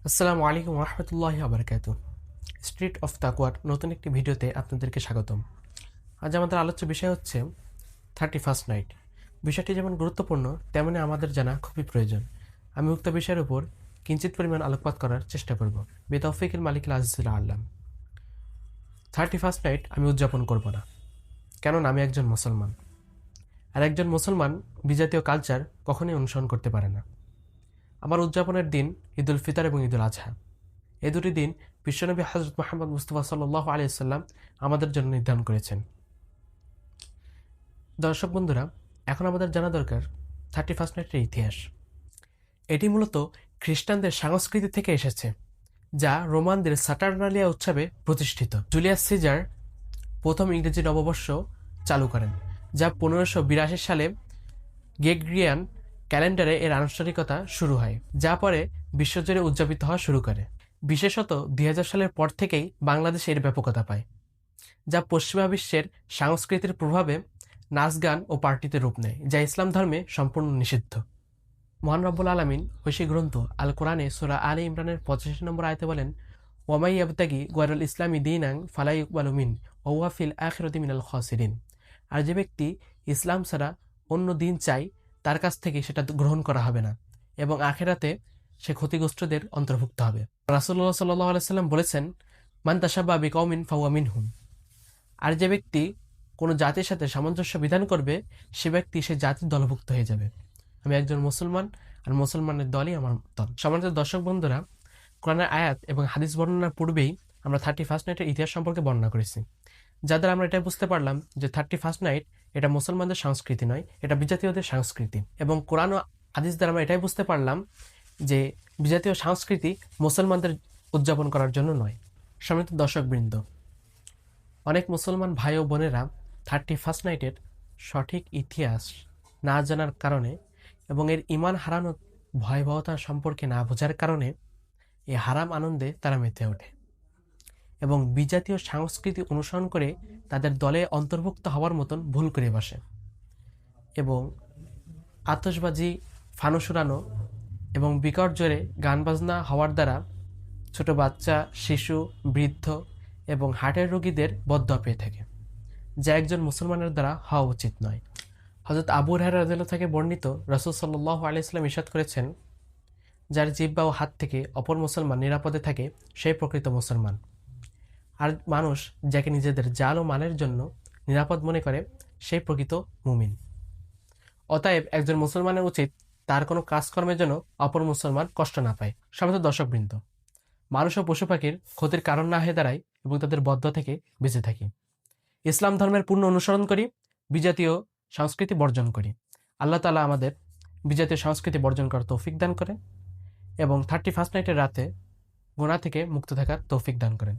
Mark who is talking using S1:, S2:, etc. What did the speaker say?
S1: আসসালামু আলাইকুম রহমতুল্লাহি আবরকাত। স্ট্রিট অফ তাকওয়ার নতুন একটি ভিডিওতে আপনাদেরকে স্বাগতম। আজ আমাদের আলোচ্য বিষয় হচ্ছে 31st নাইট। বিষয়টি যেমন গুরুত্বপূর্ণ তেমনি আমাদের জানা খুবই প্রয়োজন। আমি উক্ত বিষয়ের উপর কিঞ্চিত পরিমাণ আলোকপাত করার চেষ্টা করব। বেতৌফিকুল মালিক আজিজুল আল্লাম। 31st নাইট আমি উদযাপন করব না, কেননা আমি একজন মুসলমান। আর একজন মুসলমান বিজাতীয় কালচার কখনোই অনুসরণ করতে পারে না। আমার উদযাপনের দিন ঈদুল ফিতর এবং ঈদুল আজহা। এই দুটি দিন বিশ্বনবী হযরত মুহাম্মদ মুস্তাফা সাল্লাল্লাহু আলাইহি ওয়াসাল্লাম আমাদের জন্য নির্ধারণ করেছেন। দর্শক বন্ধুরা, এখন আমাদের জানা দরকার 31st নাইটের ইতিহাস। এটি মূলত খ্রিস্টানদের সংস্কৃতি থেকে এসেছে, যা রোমানদের স্যাটারনালিয়া উৎসবে প্রতিষ্ঠিত। জুলিয়াস সিজার প্রথম ইংরেজি নববর্ষ চালু করেন, যা 1582 সালে গ্রেগরিয়ান ক্যালেন্ডারে এর আনুষ্ঠানিকতা শুরু হয়, যা পরে বিশ্বজুড়ে উদযাপিত হওয়া শুরু করে। বিশেষত 2000 সালের পর থেকেই বাংলাদেশে এর ব্যাপকতা পায়, যা পশ্চিমা বিশ্বের সংস্কৃতির প্রভাবে নাচ গান ও পার্টিতে রূপ নেয়, যা ইসলাম ধর্মে সম্পূর্ণ নিষিদ্ধ। মহান রব্বুল আলামিন ঐশী গ্রন্থ আল কোরআনে সূরা আলে ইমরানের 85 নম্বর আয়াতে বলেন, ওয়ামাই ইয়াবতাগি গায়রাল ইসলামি দীনান ফালা ইউকবালু মিন ওয়া হুয়া ফিল আখিরাতি মিনাল খাসিরিন। আর যে ব্যক্তি ইসলাম ছাড়া অন্য দিন চায়, তার কাছ থেকে সেটা গ্রহণ করা হবে না এবং আখিরাতে সে ক্ষতিগ্রস্তদের অন্তর্ভুক্ত হবে। রাসূলুল্লাহ সাল্লাল্লাহু আলাইহি সাল্লাম বলেছেন, মান তাশাব্বাহা বিকওমিন ফাহুয়া মিনহুম। আর যে ব্যক্তি কোনো জাতির সাথে সামঞ্জস্য বিধান করবে, সে ব্যক্তি সে জাতির দলভুক্ত হয়ে যাবে। আমি একজন মুসলমান, আর মুসলমানের দলই আমার দল। সম্মানিত দর্শক বন্ধুরা, কোরআনের আয়াত এবং হাদিস বর্ণনার পূর্বেই আমরা 31st নাইটের ইতিহাস সম্পর্কে বর্ণনা করেছি, যাদের আমরা এটাই বুঝতে পারলাম যে 31st নাইট এটা মুসলমানদের সংস্কৃতি নয়, এটা বিজাতীয়দের সংস্কৃতি। এবং কোরআন ও হাদিস দ্বারা আমরা এটাই বুঝতে পারলাম যে বিজাতীয় সংস্কৃতি মুসলমানদের উদযাপন করার জন্য নয়। সম্মানিত দর্শকবৃন্দ, অনেক মুসলমান ভাই ও বোনেরা 31st নাইটের সঠিক ইতিহাস না জানার কারণে এবং এর ঈমান হারানোর ভয়াবহতা সম্পর্কে না বোঝার কারণে এই হারাম আনন্দে তারা মেতে ওঠে এবং বিজাতীয় সংস্কৃতি অনুসরণ করে তাদের দলে অন্তর্ভুক্ত হওয়ার মতন ভুল করে বসে এবং আতশবাজি, ফানুস উড়ানো এবং বিকট জোরে গান বাজনা হওয়ার দ্বারা ছোট বাচ্চা, শিশু, বৃদ্ধ এবং হার্টের রোগীদের বদদোয়া পেয়ে থাকে, যা একজন মুসলমানের দ্বারা হওয়া উচিত নয়। হযরত আবু হুরায়রা রাদিয়াল্লাহু থেকে বর্ণিত, রাসূল সাল্লাল্লাহু আলাইহি ওয়াসাল্লাম ইরশাদ করেছেন, যার জিহ্বা ও হাত থেকে অপর মুসলমান নিরাপদে থাকে সেই প্রকৃত মুসলমান। আর মানুষ যাকে নিজেদের জাল ও মালের জন্য নিরাপদ মনে করে সেই প্রকৃত মুমিন। অতএব একজন মুসলমানের উচিত তার কোনো কাজকর্মের জন্য অপর মুসলমান কষ্ট না পায়। সম্মানিত দর্শকবৃন্দ, মানুষ ও পশু পাখির ক্ষতির কারণ না হয়ে দাঁড়ায় এবং তাদের বদদোয়া থেকে বেঁচে থাকি। ইসলাম ধর্মের পূর্ণ অনুসরণ করি, বিজাতীয় সংস্কৃতি বর্জন করি। আল্লাহ তাআলা আমাদের বিজাতীয় সংস্কৃতি বর্জন করার তৌফিক দান করেন এবং 31st নাইটের রাতে গুনাহ থেকে মুক্ত থাকার তৌফিক দান করেন।